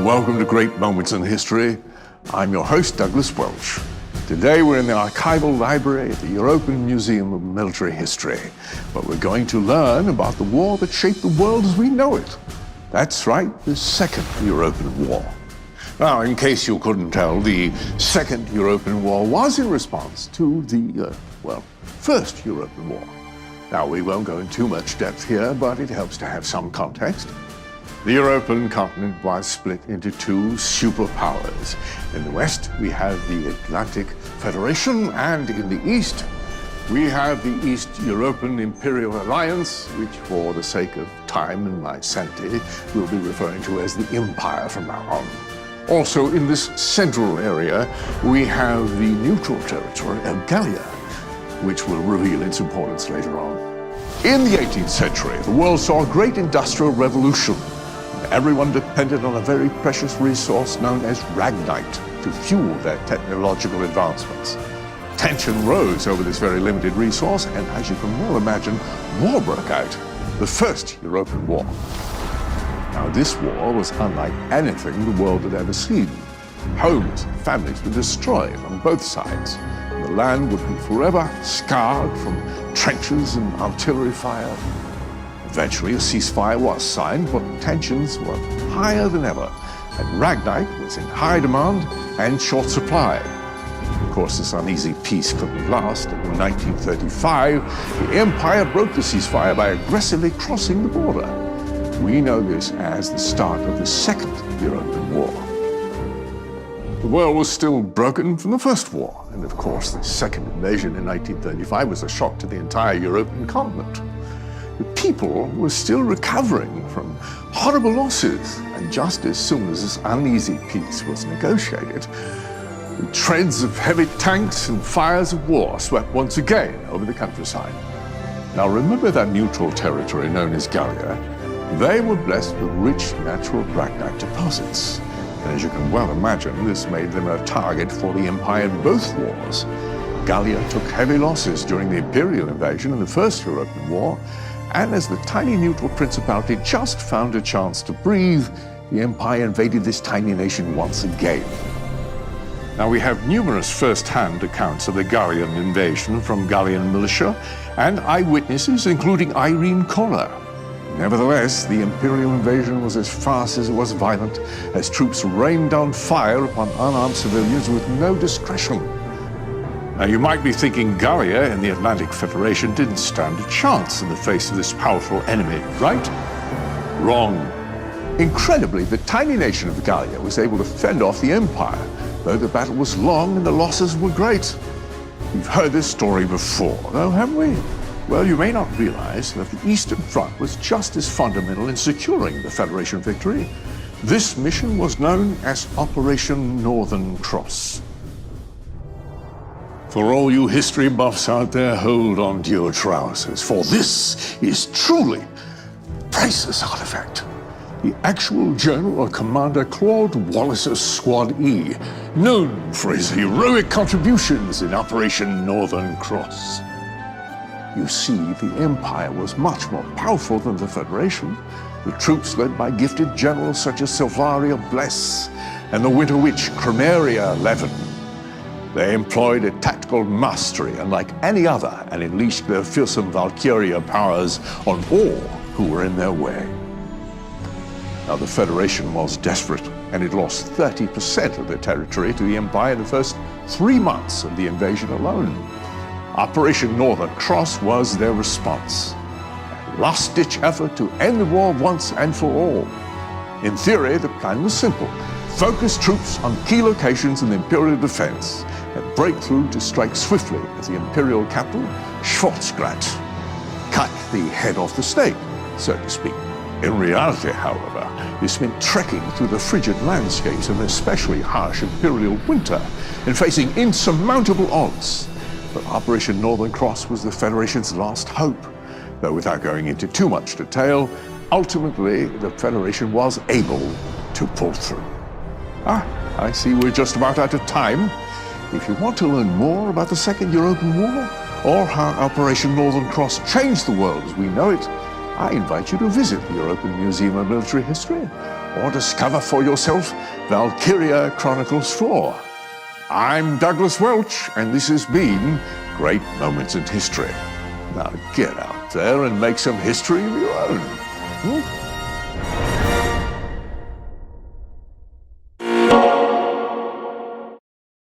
welcome to Great Moments in History. I'm your host, Douglas Welch. Today we're in the archival library at the Europan Museum of Military History, but we're going to learn about the war that shaped the world as we know it. That's right, the Second Europan War. Now, in case you couldn't tell, the Second Europan War was in response to the, First Europan War. Now, we won't go in too much depth here, but it helps to have some context. The European continent was split into two superpowers. In the west, we have the Atlantic Federation, and in the east, we have the East European Imperial Alliance, which, for the sake of time and my sanity, we'll be referring to as the Empire from now on. Also, in this central area, we have the neutral territory of Gallia, which will reveal its importance later on. In the 18th century, the world saw a great industrial revolution. Everyone depended on a very precious resource known as ragnite to fuel their technological advancements. Tension rose over this very limited resource, and as you can well imagine, war broke out, the First Europan War. Now, this war was unlike anything the world had ever seen. Homes and families were destroyed on both sides. The land would be forever scarred from trenches and artillery fire. Eventually, a ceasefire was signed, but tensions were higher than ever, and ragnite was in high demand and short supply. Of course, this uneasy peace couldn't last, and in 1935, the Empire broke the ceasefire by aggressively crossing the border. We know this as the start of the Second Europan War. The world was still broken from the First War, and of course, the second invasion in 1935 was a shock to the entire European continent. The people were still recovering from horrible losses, and just as soon as this uneasy peace was negotiated, the treads of heavy tanks and fires of war swept once again over the countryside. Now, remember that neutral territory known as Gallia? They were blessed with rich natural ragnite deposits. And as you can well imagine, this made them a target for the Empire in both wars. Gallia took heavy losses during the Imperial invasion in the First Europan War, and as the tiny neutral principality just found a chance to breathe, the Empire invaded this tiny nation once again. Now, we have numerous first-hand accounts of the Gallian invasion from Gallian militia and eyewitnesses, including Irene Koller. Nevertheless, the Imperial invasion was as fast as it was violent, as troops rained down fire upon unarmed civilians with no discretion. Now, you might be thinking Gallia and the Atlantic Federation didn't stand a chance in the face of this powerful enemy, right? Wrong. Incredibly, the tiny nation of Gallia was able to fend off the Empire, though the battle was long and the losses were great. We've heard this story before, though, haven't we? Well, you may not realize that the Eastern Front was just as fundamental in securing the Federation victory. This mission was known as Operation Northern Cross. For all you history buffs out there, hold on to your trousers, for this is truly a priceless artifact. The actual journal of Commander Claude Wallace's Squad E, known for his heroic contributions in Operation Northern Cross. You see, the Empire was much more powerful than the Federation. The troops led by gifted generals such as Silvaria Bless and the Winter Witch Chromaria Levin. They employed a tactical mastery unlike any other and unleashed their fearsome Valkyria powers on all who were in their way. Now, the Federation was desperate, and it lost 30% of their territory to the Empire in the first 3 months of the invasion alone. Operation Northern Cross was their response, a last-ditch effort to end the war once and for all. In theory, the plan was simple: focus troops on key locations in the Imperial defense and break through to strike swiftly at the Imperial capital, Schwarzgrat. Cut the head off the snake, so to speak. In reality, however, this meant trekking through the frigid landscapes of an especially harsh Imperial winter and facing insurmountable odds. But Operation Northern Cross was the Federation's last hope. Though without going into too much detail, ultimately the Federation was able to pull through. I see we're just about out of time. If you want to learn more about the Second Europan War, or how Operation Northern Cross changed the world as we know it, I invite you to visit the Europan Museum of Military History or discover for yourself Valkyria Chronicles 4. I'm Douglas Welch, and this has been Great Moments in History. Now get out there and make some history of your own.